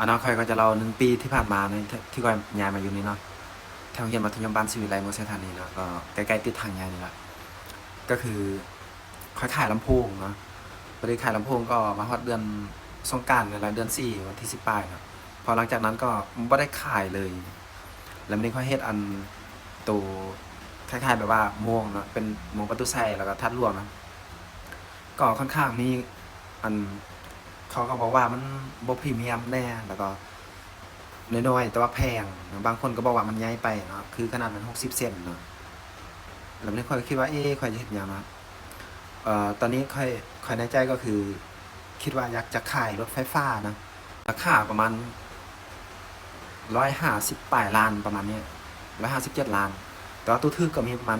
เนาะค่อยก็จะเล่า1 ปีที่ผ่านมาในที่ค่อยย้ายมาอยู่นี่เนาะแถวโรงเรียนมัธยมบ้านศิวิไลเมืองไชยธานีเนาะก็ใกล้ๆติดทางใหญ่นี่แหละก็คือค่อยขายลำโพงเนาะพอดีขายลำโพงก็มาฮอดเดือนสงกรานต์นี่แหละเดือน4วันที่10ปลายเนาะพอหลังจากนั้นก็บ่ได้ขายเลยแล้วมันนี้ค่อยเฮ็ดอันตัวคล้ายๆแบบว่าโมงเนาะเป็นโมงประตูใส่แล้วก็ทัดลวดเนาะก็ค่อนข้างมีอันเขาก็บอกว่ามันบ่พรีเมียมแน่แล้วก็น้อยๆแต่ว่าแพงบางคนก็บอกว่ามันใหญ่ไปเนาะคือขนาดมัน60 เซนต์เนาะแล้วมันนี้ค่อยก็คิดว่าค่อยจะเฮ็ดหยังเนาะตอนนี้ค่อยในใจก็คือคิดว่าอยากจะขายรถไฟฟ้านะราคาประมาณ150ปลายล้านประมาณเนี้ย157ล้านแต่ว่าตู้ทึบก็มีประมาณ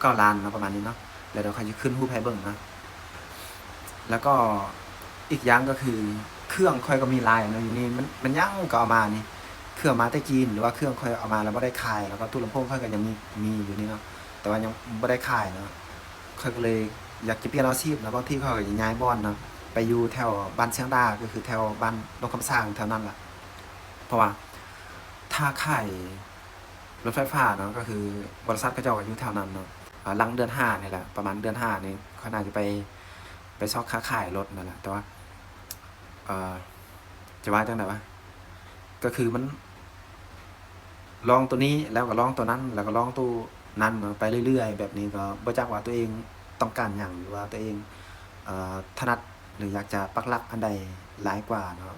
79ล้านเนาะประมาณนี้เนาะแล้วเดี๋ยวค่อยจะขึ้นรูปให้เบิ่งนะแล้วก็อีกอย่างก็คือเครื่องค่อยก็มีหลายเนาะอยู่นี่มันยังก็เอามานี่เครื่องมาแต่จีนหรือว่าเครื่องค่อยเอามาแล้วบ่ได้ขายแล้วก็ตู้ลำโพงค่อยก็ยังมีอยู่นี่เนาะแต่ว่ายังบ่ได้ขายเนาะค่อยก็เลยอยากจะเปลี่ยนอาชีพแล้วบางทีค่อยก็จะย้ายบ่อนเนาะไปอยู่แถวบ้านเชียงดาก็คือแถวบ้านดงคำสร้างแถวนั้นล่ะเพราะว่าถ้าขายรถไฟฟ้าเนาะก็คือบริษัทเขาเจ้าก็อยู่แถวนั้นเนาะหลังเดือน5นี่แหละประมาณเดือน5นี่เขาน่าจะไปซอกค้าขายรถนั่นแหละแต่ว่าเอ่อจะว่าจังได๋วะก็คือมันลองตัวนี้แล้วก็ลองตัวนั้นแล้วก็ลองตัวนั้นเนาะไปเรื่อยๆแบบนี้ก็บ่จักว่าตัวเองต้องการหยังหรือว่าตัวเองถนัดหรืออยากจะปักหลักอันใดหลายกว่าเนาะ